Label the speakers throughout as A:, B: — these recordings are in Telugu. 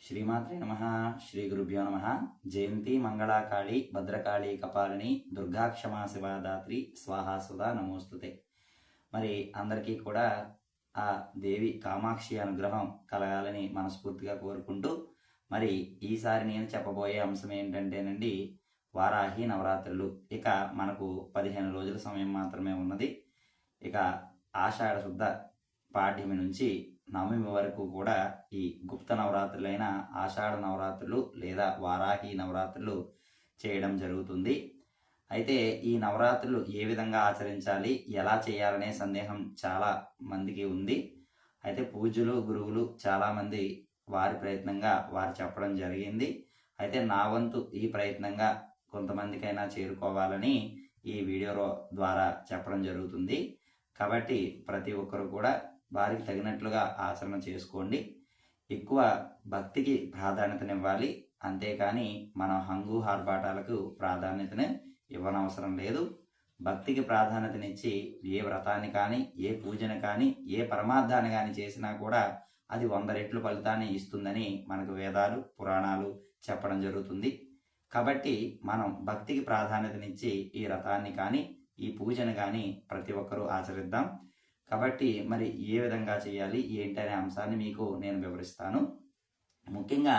A: శ్రీమాత్రే నమః. శ్రీ గురుభ్యో నమః. జయంతి మంగళాకాళి భద్రకాళి కపాలిని దుర్గాక్షమా శివాదాత్రి స్వాహాసుదా నమోస్తుతే. మరి అందరికీ కూడా ఆ దేవి కామాక్షి అనుగ్రహం కలగాలని మనస్ఫూర్తిగా కోరుకుంటూ, మరి ఈసారి నేను చెప్పబోయే అంశం ఏంటంటేనండి, వారాహి నవరాత్రులు. ఇక మనకు 15 రోజుల సమయం మాత్రమే ఉన్నది. ఇక ఆషాఢ శుద్ధ పాడ్యమి నుంచి నవమి వరకు కూడా ఈ గుప్త నవరాత్రులైన ఆషాఢ నవరాత్రులు లేదా వారాహి నవరాత్రులు చేయడం జరుగుతుంది. అయితే ఈ నవరాత్రులు ఏ విధంగా ఆచరించాలి, ఎలా చేయాలనే సందేహం చాలా మందికి ఉంది. అయితే పూజ్యులు గురువులు చాలామంది వారి ప్రయత్నంగా వారు చెప్పడం జరిగింది. అయితే నా వంతు ఈ ప్రయత్నంగా కొంతమందికైనా చేరుకోవాలని ఈ వీడియో ద్వారా చెప్పడం జరుగుతుంది. కాబట్టి ప్రతి ఒక్కరు కూడా వారికి తగినట్లుగా ఆచరణ చేసుకోండి. ఎక్కువ భక్తికి ప్రాధాన్యతనివ్వాలి, అంతేకాని మనం హంగు హార్బాటాలకు ప్రాధాన్యతను ఇవ్వనవసరం లేదు. భక్తికి ప్రాధాన్యతనిచ్చి ఏ వ్రతాన్ని కానీ, ఏ పూజను కానీ, ఏ పరమార్థాన్ని కానీ చేసినా కూడా అది 100 రెట్లు ఫలితాన్ని ఇస్తుందని మనకు వేదాలు పురాణాలు చెప్పడం జరుగుతుంది. కాబట్టి మనం భక్తికి ప్రాధాన్యతనిచ్చి ఈ వ్రతాన్ని కానీ, ఈ పూజను కానీ ప్రతి ఒక్కరూ ఆచరిద్దాం. కాబట్టి మరి ఏ విధంగా చేయాలి ఏంటనే అంశాన్ని మీకు నేను వివరిస్తాను. ముఖ్యంగా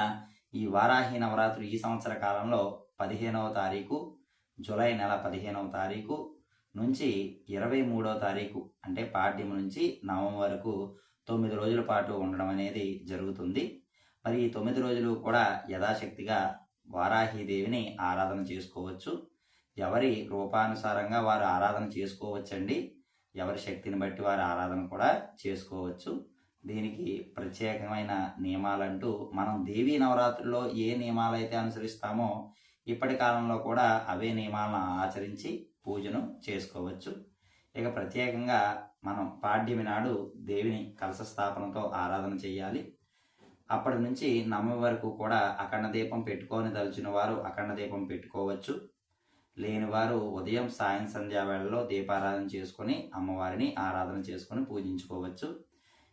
A: ఈ వారాహి నవరాత్రి ఈ సంవత్సర కాలంలో 15వ తారీఖు, జూలై నెల 15వ తారీఖు నుంచి 23వ తారీఖు అంటే పాడ్యం నుంచి నవమి వరకు 9 రోజుల పాటు ఉండడం అనేది జరుగుతుంది. మరి ఈ 9 రోజులు కూడా యథాశక్తిగా వారాహిదేవిని ఆరాధన చేసుకోవచ్చు. ఎవరి రూపానుసారంగా వారు ఆరాధన చేసుకోవచ్చండి. ఎవరి శక్తిని బట్టి వారి ఆరాధన కూడా చేసుకోవచ్చు. దీనికి ప్రత్యేకమైన నియమాలంటూ మనం దేవీ నవరాత్రుల్లో ఏ నియమాలు అయితే అనుసరిస్తామో ఇప్పటి కాలంలో కూడా అవే నియమాలను ఆచరించి పూజను చేసుకోవచ్చు. ఇక ప్రత్యేకంగా మనం పాడ్యమి నాడు దేవిని కలశ స్థాపనతో ఆరాధన చేయాలి. అప్పటి నుంచి నవమి వరకు కూడా అఖండ దీపం పెట్టుకొని దలిచిన వారు అఖండ దీపం పెట్టుకోవచ్చు. లేని వారు ఉదయం సాయం సంధ్యా వేళల్లో దీపారాధన చేసుకొని అమ్మవారిని ఆరాధన చేసుకొని పూజించుకోవచ్చు.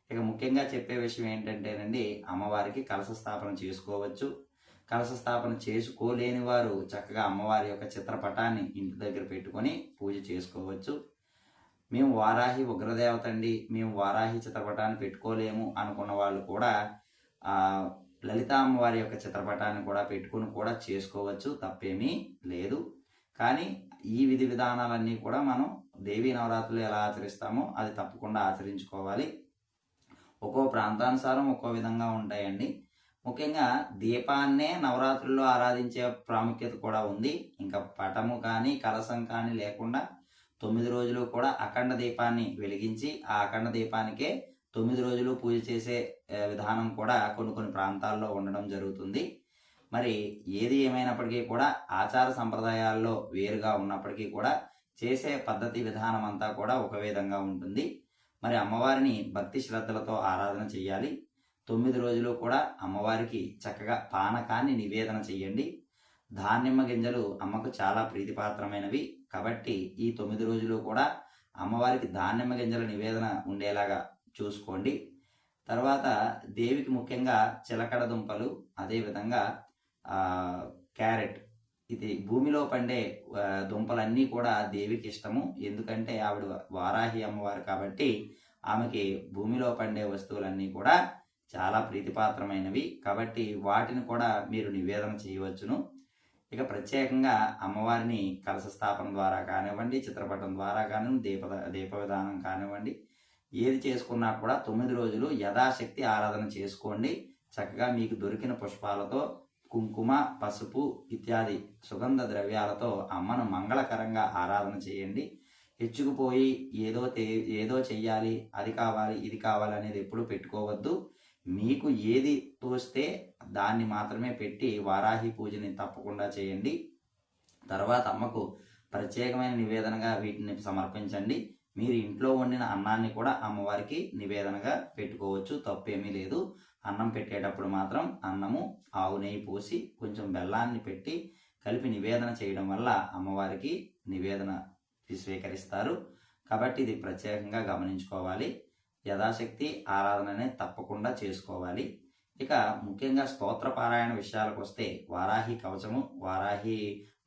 A: ఇక ముఖ్యంగా చెప్పే విషయం ఏంటంటేనండి, అమ్మవారికి కలశ స్థాపన చేసుకోవచ్చు. కలశ స్థాపన చేసుకోలేని వారు చక్కగా అమ్మవారి యొక్క చిత్రపటాన్ని ఇంటి దగ్గర పెట్టుకొని పూజ చేసుకోవచ్చు. మేము వారాహి ఉగ్రదేవత అండి, మేము వారాహి చిత్రపటాన్ని పెట్టుకోలేము అనుకున్న వాళ్ళు కూడా లలితా అమ్మవారి యొక్క చిత్రపటాన్ని కూడా పెట్టుకుని కూడా చేసుకోవచ్చు, తప్పేమీ లేదు. కానీ ఈ విధి విధానాలన్నీ కూడా మనం దేవీ నవరాత్రులు ఎలా ఆచరిస్తామో అది తప్పకుండా ఆచరించుకోవాలి. ఒక్కో ప్రాంతానుసారం ఒక్కో విధంగా ఉంటాయండి. ముఖ్యంగా దీపాన్నే నవరాత్రుల్లో ఆరాధించే ప్రాముఖ్యత కూడా ఉంది. ఇంకా పటము కానీ కలశం కానీ లేకుండా 9 రోజులు కూడా అఖండ దీపాన్ని వెలిగించి ఆ అఖండ దీపానికే 9 రోజులు పూజ చేసే విధానం కూడా కొన్ని ప్రాంతాల్లో ఉండడం జరుగుతుంది. మరి ఏది ఏమైనప్పటికీ కూడా ఆచార సంప్రదాయాల్లో వేరుగా ఉన్నప్పటికీ కూడా చేసే పద్ధతి విధానం అంతా కూడా ఒక విధంగా ఉంటుంది. మరి అమ్మవారిని భక్తి శ్రద్ధలతో ఆరాధన చేయాలి. 9 రోజులు కూడా అమ్మవారికి చక్కగా పానకాన్ని నివేదన చేయండి. దానిమ్మ గింజలు అమ్మకు చాలా ప్రీతిపాత్రమైనవి కాబట్టి ఈ 9 రోజులు కూడా అమ్మవారికి దానిమ్మ గింజల నివేదన ఉండేలాగా చూసుకోండి. తర్వాత దేవికి ముఖ్యంగా చిలకడ దుంపలు, అదేవిధంగా క్యారెట్, ఇది భూమిలో పండే దుంపలన్నీ కూడా దేవికి ఇష్టము. ఎందుకంటే ఆవిడ వారాహి అమ్మవారు కాబట్టి ఆమెకి భూమిలో పండే వస్తువులన్నీ కూడా చాలా ప్రీతిపాత్రమైనవి కాబట్టి వాటిని కూడా మీరు నివేదన చేయవచ్చును. ఇక ప్రత్యేకంగా అమ్మవారిని కలశ స్థాపన ద్వారా కానివ్వండి, చిత్రపటం ద్వారా కానివ్వండి, దీప విధానం కానివ్వండి, ఏది చేసుకున్నా కూడా 9 రోజులు యథాశక్తి ఆరాధన చేసుకోండి. చక్కగా మీకు దొరికిన పుష్పాలతో కుంకుమ, పసుపు ఇత్యాది సుగంధ ద్రవ్యాలతో అమ్మను మంగళకరంగా ఆరాధన చేయండి. హెచ్చుకుపోయి ఏదో చెయ్యాలి, అది కావాలి ఇది కావాలి అనేది ఎప్పుడు పెట్టుకోవద్దు. మీకు ఏది తోస్తే దాన్ని మాత్రమే పెట్టి వారాహి పూజని తప్పకుండా చేయండి. తర్వాత అమ్మకు ప్రత్యేకమైన నివేదనగా వీటిని సమర్పించండి. మీరు ఇంట్లో వండిన అన్నాన్ని కూడా అమ్మవారికి నివేదనగా పెట్టుకోవచ్చు, తప్పేమీ లేదు. అన్నం పెట్టేటప్పుడు మాత్రం అన్నము ఆవు నెయ్యి పోసి కొంచెం బెల్లాన్ని పెట్టి కలిపి నివేదన చేయడం వల్ల అమ్మవారికి నివేదన స్వీకరిస్తారు. కాబట్టి ఇది ప్రత్యేకంగా గమనించుకోవాలి. యథాశక్తి ఆరాధననే తప్పకుండా చేసుకోవాలి. ఇక ముఖ్యంగా స్తోత్ర పారాయణ విషయాలకు వస్తే వారాహి కవచము, వారాహి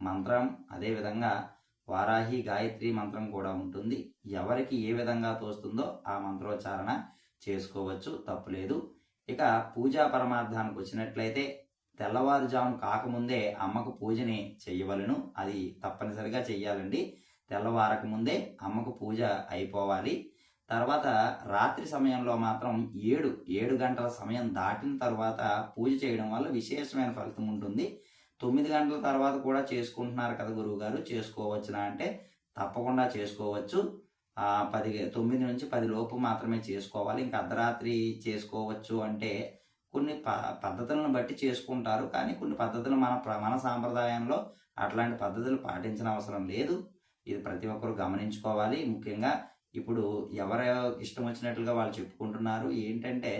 A: మంత్రం, అదేవిధంగా వారాహి గాయత్రి మంత్రం కూడా ఉంటుంది. ఎవరికి ఏ విధంగా తోస్తుందో ఆ మంత్రోచ్చారణ చేసుకోవచ్చు, తప్పులేదు. ఇక పూజా పరమార్థానికి వచ్చినట్లయితే తెల్లవారుజాము కాకముందే అమ్మకు పూజని చెయ్యవలను. అది తప్పనిసరిగా చెయ్యాలండి. తెల్లవారక ముందే అమ్మకు పూజ అయిపోవాలి. తర్వాత రాత్రి సమయంలో మాత్రం 7 గంటల సమయం దాటిన తర్వాత పూజ చేయడం వల్ల విశేషమైన ఫలితం ఉంటుంది. 9 గంటల తర్వాత కూడా చేసుకుంటున్నారు కదా గురువు గారు, చేసుకోవచ్చునా అంటే తప్పకుండా చేసుకోవచ్చు. 9 నుంచి 10 లోపు మాత్రమే చేసుకోవాలి. ఇంకా అర్ధరాత్రి చేసుకోవచ్చు అంటే కొన్ని పద్ధతులను బట్టి చేసుకుంటారు. కానీ కొన్ని పద్ధతులు మన సాంప్రదాయంలో అట్లాంటి పద్ధతులు పాటించిన అవసరం లేదు. ఇది ప్రతి ఒక్కరు గమనించుకోవాలి. ముఖ్యంగా ఇప్పుడు ఎవరు ఇష్టం వచ్చినట్లుగా వాళ్ళు చెప్పుకుంటున్నారు. ఏంటంటే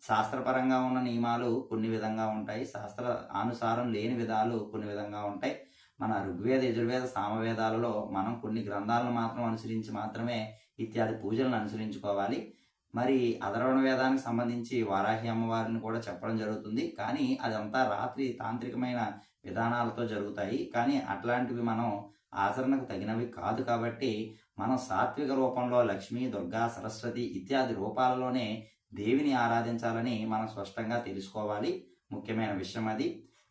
A: శాస్త్రపరంగా ఉన్న నియమాలు కొన్ని విధంగా ఉంటాయి, శాస్త్ర అనుసారం లేని విధాలు కొన్ని విధంగా ఉంటాయి. మన ఋగ్వేద, యజుర్వేద, సామవేదాలలో మనం కొన్ని గ్రంథాలను మాత్రం అనుసరించి మాత్రమే ఇత్యాది పూజలను అనుసరించుకోవాలి. మరి అధర్వణ వేదానికి సంబంధించి వారాహి అమ్మవారిని కూడా చెప్పడం జరుగుతుంది. కానీ అదంతా రాత్రి తాంత్రికమైన విధానాలతో జరుగుతాయి. కానీ అట్లాంటివి మనం ఆచరణకు తగినవి కాదు. కాబట్టి మనం సాత్విక రూపంలో లక్ష్మి, దుర్గా, సరస్వతి ఇత్యాది రూపాలలోనే దేవిని ఆరాధించాలని మనం స్పష్టంగా తెలుసుకోవాలి. ముఖ్యమైన విషయం అది.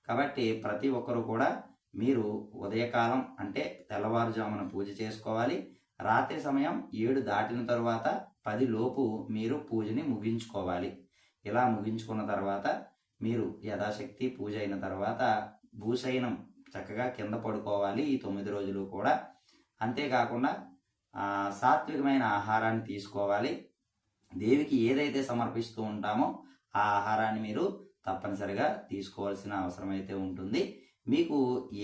A: కాబట్టి ప్రతి ఒక్కరూ కూడా మీరు ఉదయకాలం అంటే తెల్లవారుజామున పూజ చేసుకోవాలి. రాత్రి సమయం 7 దాటిన తరువాత 10 లోపు మీరు పూజని ముగించుకోవాలి. ఇలా ముగించుకున్న తర్వాత మీరు యథాశక్తి పూజ అయిన తర్వాత భూశయనం చక్కగా కింద పడుకోవాలి ఈ 9 రోజులు కూడా. అంతేకాకుండా సాత్వికమైన ఆహారాన్ని తీసుకోవాలి. దేవికి ఏదైతే సమర్పిస్తూ ఉంటామో ఆ ఆహారాన్ని మీరు తప్పనిసరిగా తీసుకోవాల్సిన అవసరం అయితే ఉంటుంది. మీకు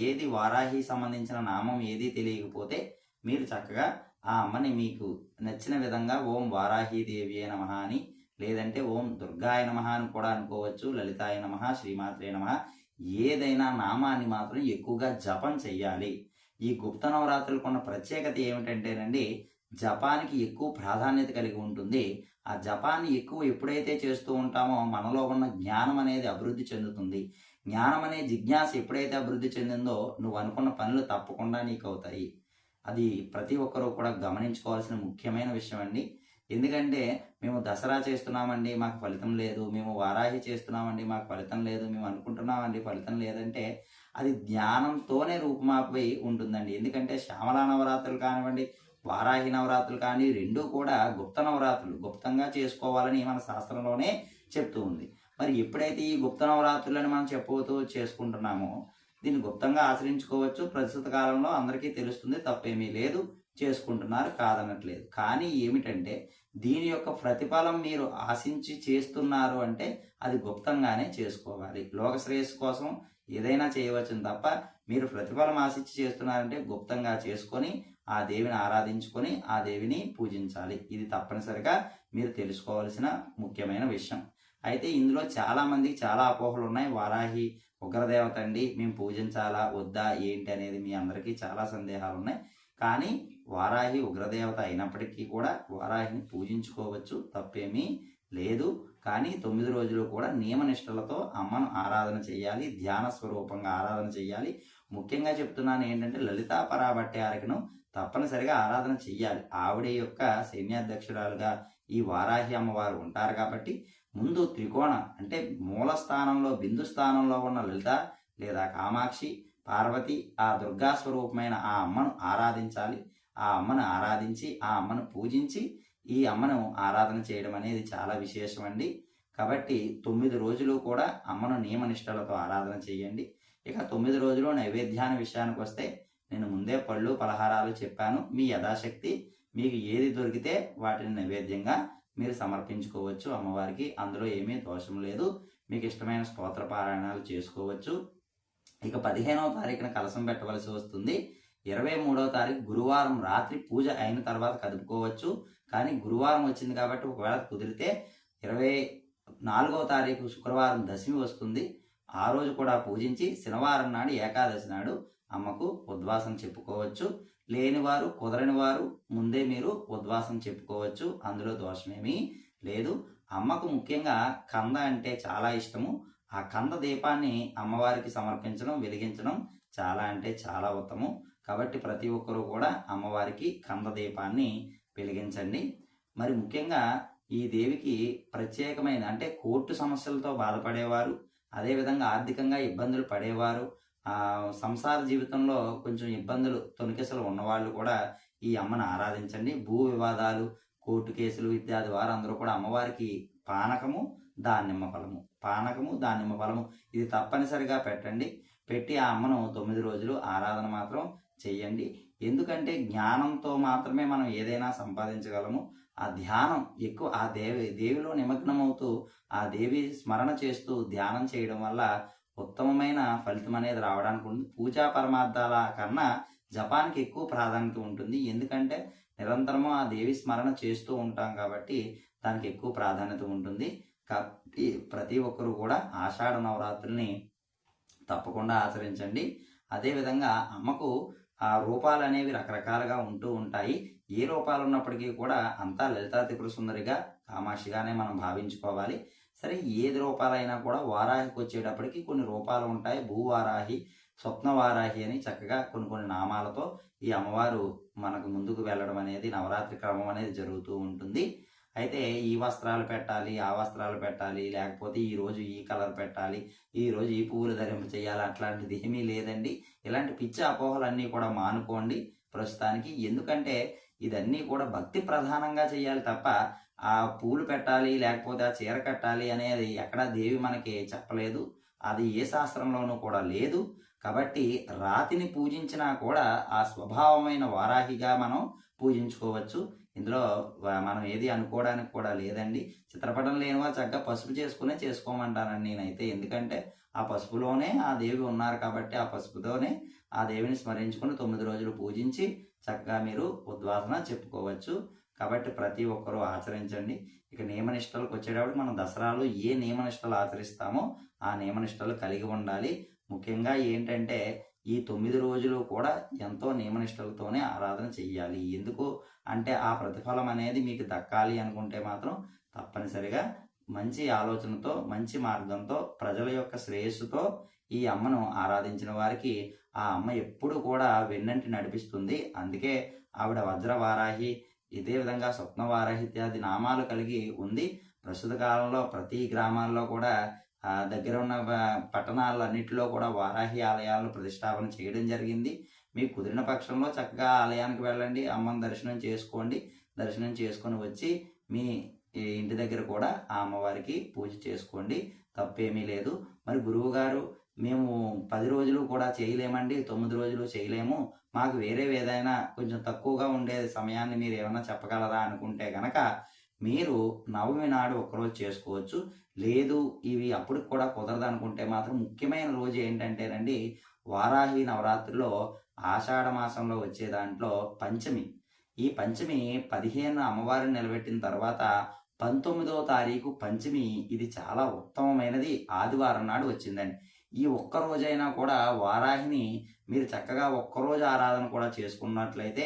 A: ఏది వారాహి సంబంధించిన నామం ఏది తెలియకపోతే మీరు చక్కగా ఆ అమ్మని మీకు నచ్చిన విధంగా ఓం వారాహి దేవి నమః అని, లేదంటే ఓం దుర్గాయ నమః అని కూడా అనుకోవచ్చు, లలితాయ నమః, శ్రీమాత్రే నమః, ఏదైనా నామాన్ని మాత్రం ఎక్కువగా జపం చెయ్యాలి. ఈ గుప్త నవరాత్రులకు ఉన్న ప్రత్యేకత ఏమిటంటేనండి, జపానికి ఎక్కువ ప్రాధాన్యత కలిగి ఉంటుంది. ఆ జపాన్ని ఎక్కువ ఎప్పుడైతే చేస్తూ ఉంటామో మనలో ఉన్న జ్ఞానం అనేది అభివృద్ధి చెందుతుంది. జ్ఞానం అనే జిజ్ఞాస ఎప్పుడైతే అభివృద్ధి చెందిందో నువ్వు అనుకున్న పనులు తప్పకుండా నీకు అవుతాయి. అది ప్రతి ఒక్కరూ కూడా గమనించుకోవాల్సిన ముఖ్యమైన విషయం అండి. ఎందుకంటే మేము దసరా చేస్తున్నామండి మాకు ఫలితం లేదు, మేము వారాహి చేస్తున్నామండి మాకు ఫలితం లేదు, మేము అనుకుంటున్నామండి ఫలితం లేదంటే అది జ్ఞానంతోనే రూపుమాపై ఉంటుందండి. ఎందుకంటే శ్యామలా నవరాత్రులు కానివ్వండి, వారాహి నవరాత్రులు కానీ రెండూ కూడా గుప్త నవరాత్రులు, గుప్తంగా చేసుకోవాలని మన శాస్త్రంలోనే చెప్తూ ఉంది. మరి ఎప్పుడైతే ఈ గుప్త నవరాత్రులని మనం చెప్పబోతూ చేసుకుంటున్నామో దీన్ని గుప్తంగా ఆచరించుకోవచ్చు. ప్రస్తుత కాలంలో అందరికీ తెలుస్తుంది, తప్పేమీ లేదు, చేసుకుంటున్నారు, కాదనట్లేదు. కానీ ఏమిటంటే దీని యొక్క ప్రతిఫలం మీరు ఆశించి చేస్తున్నారు అంటే అది గుప్తంగానే చేసుకోవాలి. లోక శ్రేయస్సు కోసం ఏదైనా చేయవచ్చును తప్ప మీరు ప్రతిఫలం ఆశించి చేస్తున్నారంటే గుప్తంగా చేసుకొని ఆ దేవిని ఆరాధించుకొని ఆ దేవిని పూజించాలి. ఇది తప్పనిసరిగా మీరు తెలుసుకోవాల్సిన ముఖ్యమైన విషయం. అయితే ఇందులో చాలా మందికి చాలా అపోహలు ఉన్నాయి. వారాహి ఉగ్రదేవత అండి, మేము పూజించాలా వద్దా ఏంటి అనేది మీ అందరికీ చాలా సందేహాలు ఉన్నాయి. కానీ వారాహి ఉగ్రదేవత అయినప్పటికీ కూడా వారాహిని పూజించుకోవచ్చు, తప్పేమీ లేదు. కానీ 9 రోజులు కూడా నియమనిష్టలతో అమ్మను ఆరాధన చేయాలి, ధ్యాన స్వరూపంగా ఆరాధన చేయాలి. ముఖ్యంగా చెప్తున్నాను ఏంటంటే లలితా పరాభట్టారికను తప్పనిసరిగా ఆరాధన చెయ్యాలి. ఆవిడ యొక్క సైన్యాధ్యక్షురాలుగా ఈ వారాహి అమ్మవారు ఉంటారు కాబట్టి ముందు త్రికోణ అంటే మూల స్థానంలో, బిందు స్థానంలో ఉన్న లలిత లేదా కామాక్షి, పార్వతి, ఆ దుర్గా స్వరూపమైన ఆ అమ్మను ఆరాధించాలి. ఆ అమ్మను ఆరాధించి ఆ అమ్మను పూజించి ఈ అమ్మను ఆరాధన చేయడం అనేది చాలా విశేషం అండి. కాబట్టి 9 రోజులు కూడా అమ్మను నియమనిష్టలతో ఆరాధన చేయండి. ఇక 9 రోజులు నైవేద్యాన్ని విషయానికి వస్తే నేను ముందే పళ్ళు పలహారాలు చెప్పాను. మీ యథాశక్తి మీకు ఏది దొరికితే వాటిని నైవేద్యంగా మీరు సమర్పించుకోవచ్చు అమ్మవారికి. అందులో ఏమీ దోషం లేదు. మీకు ఇష్టమైన స్తోత్ర పారాయణాలు చేసుకోవచ్చు. ఇక 15వ తారీఖున కలశం పెట్టవలసి వస్తుంది. 23వ తారీఖు గురువారం రాత్రి పూజ అయిన తర్వాత కదుపుకోవచ్చు. కానీ గురువారం వచ్చింది కాబట్టి ఒకవేళ కుదిరితే 24వ తారీఖు శుక్రవారం దశమి వస్తుంది. ఆ రోజు కూడా పూజించి శనివారం నాడు ఏకాదశి నాడు అమ్మకు ఉద్వాసం చెప్పుకోవచ్చు. లేనివారు, కుదరని వారు ముందే మీరు ఉద్వాసం చెప్పుకోవచ్చు. అందులో దోషమేమీ లేదు. అమ్మకు ముఖ్యంగా కంద అంటే చాలా ఇష్టము. ఆ కంద దీపాన్ని అమ్మవారికి సమర్పించడం, వెలిగించడం చాలా అంటే చాలా ఉత్తమం. కాబట్టి ప్రతి ఒక్కరూ కూడా అమ్మవారికి కంద దీపాన్ని వెలిగించండి. మరి ముఖ్యంగా ఈ దేవికి ప్రత్యేకమైన అంటే కోర్టు సమస్యలతో బాధపడేవారు, అదేవిధంగా ఆర్థికంగా ఇబ్బందులు పడేవారు, సంసార జీవితంలో కొంచెం ఇబ్బందులు తొణికిసలు ఉన్నవాళ్ళు కూడా ఈ అమ్మను ఆరాధించండి. భూ వివాదాలు, కోర్టు కేసులు ఇత్యాది వారందరూ కూడా అమ్మవారికి పానకము, దానిమ్మ ఫలము, పానకము, దానిమ్మ ఫలము ఇది తప్పనిసరిగా పెట్టండి. పెట్టి ఆ అమ్మను 9 రోజులు ఆరాధన మాత్రం చెయ్యండి. ఎందుకంటే జ్ఞానంతో మాత్రమే మనం ఏదైనా సంపాదించగలము. ఆ ధ్యానం ఎక్కువ ఆ దేవిలో నిమగ్నమవుతూ ఆ దేవి స్మరణ చేస్తూ ధ్యానం చేయడం వల్ల ఉత్తమమైన ఫలితం అనేది రావడానికి ఉంటుంది. పూజా పరమార్థాల కన్నా జపానికి ఎక్కువ ప్రాధాన్యత ఉంటుంది. ఎందుకంటే నిరంతరము ఆ దేవి స్మరణ చేస్తూ ఉంటాం కాబట్టి దానికి ఎక్కువ ప్రాధాన్యత ఉంటుంది. కాబట్టి ప్రతి ఒక్కరూ కూడా ఆషాఢ నవరాత్రుల్ని తప్పకుండా ఆచరించండి. అదేవిధంగా అమ్మకు ఆ రూపాలు అనేవి రకరకాలుగా ఉంటూ ఉంటాయి. ఏ రూపాలు ఉన్నప్పటికీ కూడా అంతా లలితా త్రిపుర సుందరిగా, కామాక్షిగానే మనం భావించుకోవాలి. సరే, ఏది రూపాలైనా కూడా వారాహికి వచ్చేటప్పటికి కొన్ని రూపాలు ఉంటాయి. భూవారాహి, స్వప్నవారాహి అని చక్కగా కొన్ని నామాలతో ఈ అమ్మవారు మనకు ముందుకు వెళ్ళడం అనేది నవరాత్రి క్రమం అనేది జరుగుతూ ఉంటుంది. అయితే ఈ వస్త్రాలు పెట్టాలి, ఆ వస్త్రాలు పెట్టాలి, లేకపోతే ఈరోజు ఈ కలర్ పెట్టాలి, ఈరోజు ఈ పువ్వులు ధరింప చేయాలి, అట్లాంటిది ఏమీ లేదండి. ఇలాంటి పిచ్చి అపోహలన్నీ కూడా మానుకోండి ప్రస్తుతానికి. ఎందుకంటే ఇదన్నీ కూడా భక్తి ప్రధానంగా చేయాలి తప్ప ఆ పూలు పెట్టాలి లేకపోతే ఆ చీర కట్టాలి అనేది ఎక్కడా దేవి మనకి చెప్పలేదు. అది ఏ శాస్త్రంలోనూ కూడా లేదు. కాబట్టి రాతిని పూజించినా కూడా ఆ స్వభావమైన వారాహిగా మనం పూజించుకోవచ్చు. ఇందులో మనం ఏది అనుకోవడానికి కూడా లేదండి. చిత్రపటం లేని వాళ్ళు చక్కగా పసుపు చేసుకోమంటానండి నేనైతే. ఎందుకంటే ఆ పసుపులోనే ఆ దేవి ఉన్నారు కాబట్టి ఆ పసుపుతోనే ఆ దేవిని స్మరించుకుని 9 రోజులు పూజించి చక్కగా మీరు ఉద్వాసన చెప్పుకోవచ్చు. కాబట్టి ప్రతి ఒక్కరూ ఆచరించండి. ఇక నియమనిష్టలకు వచ్చేటప్పుడు మనం దసరాలో ఏ నియమనిష్టలు ఆచరిస్తామో ఆ నియమనిష్టలు కలిగి ఉండాలి. ముఖ్యంగా ఏంటంటే ఈ 9 రోజులు కూడా ఎంతో నియమనిష్టలతోనే ఆరాధన చెయ్యాలి. ఎందుకు అంటే ఆ ప్రతిఫలం అనేది మీకు దక్కాలి అనుకుంటే మాత్రం తప్పనిసరిగా మంచి ఆలోచనతో, మంచి మార్గంతో, ప్రజల యొక్క శ్రేయస్సుతో ఈ అమ్మను ఆరాధించిన వారికి ఆ అమ్మ ఎప్పుడు కూడా వెన్నంటి నడిపిస్తుంది. అందుకే ఆవిడ వజ్రవారాహి, ఇదే విధంగా స్వప్నవారాహి ఇత్యాది నామాలు కలిగి ఉంది. ప్రస్తుత కాలంలో ప్రతి గ్రామాల్లో కూడా దగ్గర ఉన్న పట్టణాలన్నింటిలో కూడా వారాహి ఆలయాలను ప్రతిష్టాపన చేయడం జరిగింది. మీకు కుదిరిన పక్షంలో చక్కగా ఆలయానికి వెళ్ళండి, అమ్మని దర్శనం చేసుకోండి. దర్శనం చేసుకొని వచ్చి మీ ఇంటి దగ్గర కూడా ఆ అమ్మవారికి పూజ చేసుకోండి, తప్పేమీ లేదు. మరి గురువు గారు మేము 10 రోజులు కూడా చేయలేమండి, 9 రోజులు చేయలేము, మాకు వేరే ఏదైనా కొంచెం తక్కువగా ఉండే సమయాన్ని మీరు ఏమైనా చెప్పగలరా అనుకుంటే గనక మీరు నవమి నాడు ఒక్కరోజు చేసుకోవచ్చు. లేదు ఇవి అప్పుడు కూడా కుదరదు అనుకుంటే మాత్రం ముఖ్యమైన రోజు ఏంటంటేనండి, వారాహి నవరాత్రిలో ఆషాఢ మాసంలో వచ్చే దాంట్లో పంచమి. ఈ పంచమి 15 అమ్మవారిని నిలబెట్టిన తర్వాత 19వ తారీఖు పంచమి. ఇది చాలా ఉత్తమమైనది. ఆదివారం నాడు వచ్చిందండి. ఈ ఒక్క రోజైనా కూడా వారాహిని మీరు చక్కగా ఒక్కరోజు ఆరాధన కూడా చేసుకున్నట్లయితే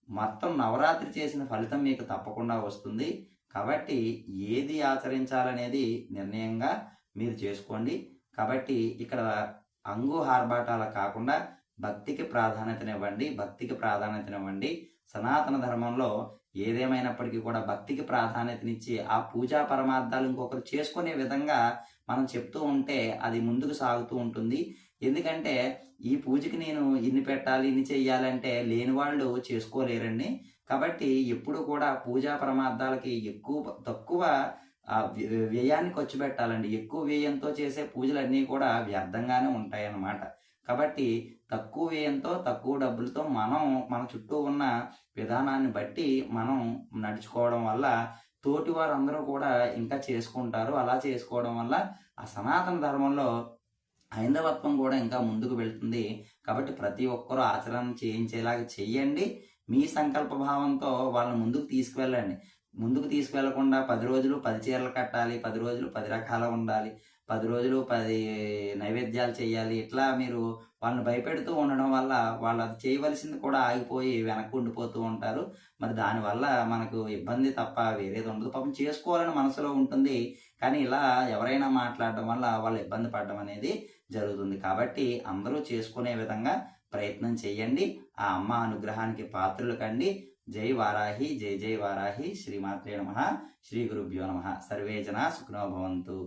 A: మొత్తం నవరాత్రి చేసిన ఫలితం మీకు తప్పకుండా వస్తుంది. కాబట్టి ఏది ఆచరించాలనేది నిర్ణయంగా మీరు చేసుకోండి. కాబట్టి ఇక్కడ అంగు ఆర్భాటాల కాకుండా భక్తికి ప్రాధాన్యతనివ్వండి. సనాతన ధర్మంలో ఏదేమైనప్పటికీ కూడా భక్తికి ప్రాధాన్యతనిచ్చి ఆ పూజా పరమార్థాలు ఇంకొకరు చేసుకునే విధంగా మనం చెప్తూ ఉంటే అది ముందుకు సాగుతూ ఉంటుంది. ఎందుకంటే ఈ పూజకి నేను ఇన్ని పెట్టాలి, ఇన్ని చెయ్యాలంటే లేని వాళ్ళు చేసుకోలేరండి. కాబట్టి ఎప్పుడు కూడా పూజా పరమార్థాలకి తక్కువ వ్యయాన్ని ఖర్చు పెట్టాలండి. ఎక్కువ వ్యయంతో చేసే పూజలన్నీ కూడా వ్యర్థంగానే ఉంటాయన్నమాట. కాబట్టి తక్కువ వ్యయంతో, తక్కువ డబ్బులతో మన చుట్టూ ఉన్న విధానాన్ని బట్టి మనం నడుచుకోవడం వల్ల తోటి వారందరూ కూడా ఇంకా చేసుకుంటారు. అలా చేసుకోవడం వల్ల ఆ సనాతన ధర్మంలో హైందవత్వం కూడా ఇంకా ముందుకు వెళ్తుంది. కాబట్టి ప్రతి ఒక్కరూ ఆచరణ చేయించేలాగా చెయ్యండి. మీ సంకల్ప భావంతో వాళ్ళని ముందుకు తీసుకువెళ్ళండి. ముందుకు తీసుకువెళ్లకుండా 10 రోజులు 10 చీరలు కట్టాలి, 10 రోజులు 10 రకాల ఉండాలి, 10 రోజులు 10 నైవేద్యాలు చేయాలి. ఇట్లా మీరు వాళ్ళని భయపెడుతూ ఉండడం వల్ల వాళ్ళు అది చేయవలసింది కూడా ఆగిపోయి వెనక్కి ఉండిపోతూ ఉంటారు. మరి దానివల్ల మనకు ఇబ్బంది తప్ప వేరేది ఉండదు. పాపం చేసుకోవాలని మనసులో ఉంటుంది. కానీ ఇలా ఎవరైనా మాట్లాడడం వల్ల వాళ్ళు ఇబ్బంది పడడం అనేది జరుగుతుంది. కాబట్టి అందరూ చేసుకునే విధంగా ప్రయత్నం చేయండి. ఆ అమ్మ అనుగ్రహానికి పాత్రలు కండి. జై వారాహి, జై జై వారాహి. శ్రీమాత్రే నమః. శ్రీ గురుభ్యో నమః. సర్వే జనా సుఖినో భవంతు.